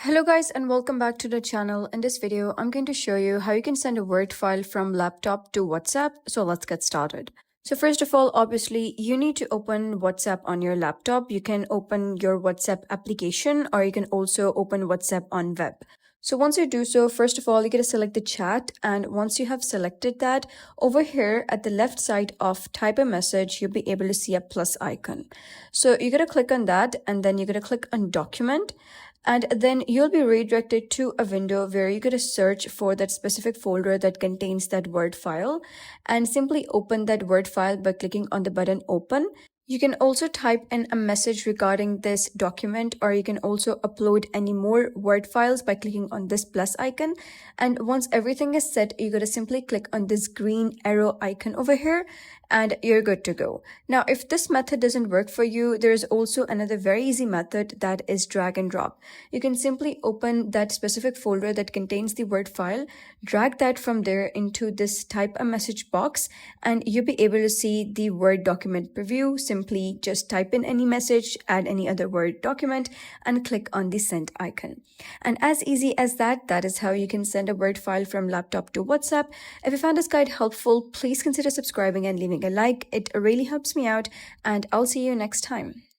Hello guys and welcome back to the channel. In this video, I'm going to show you how you can send a Word file from laptop to WhatsApp. So let's get started. So first of all, obviously, you need to open WhatsApp on your laptop. You can open your WhatsApp application or you can also open WhatsApp on web. So once you do so, first of all, you got to select the chat. And once you have selected that, over here at the left side of type a message, you'll be able to see a plus icon. So you got to click on that and then you're going to click on document. And then you'll be redirected to a window where you're going to search for that specific folder that contains that Word file and simply open that Word file by clicking on the button open. You can also type in a message regarding this document, or you can also upload any more Word files by clicking on this plus icon. And once everything is set, you're going to simply click on this green arrow icon over here and you're good to go. Now, if this method doesn't work for you, there is also another very easy method, that is drag and drop. You can simply open that specific folder that contains the Word file, drag that from there into this type a message box, and you'll be able to see the Word document preview. Simply just type in any message, add any other Word document, and click on the send icon. And as easy as that, that is how you can send a Word file from laptop to WhatsApp. If you found this guide helpful, please consider subscribing and leaving a like. It really helps me out, and I'll see you next time.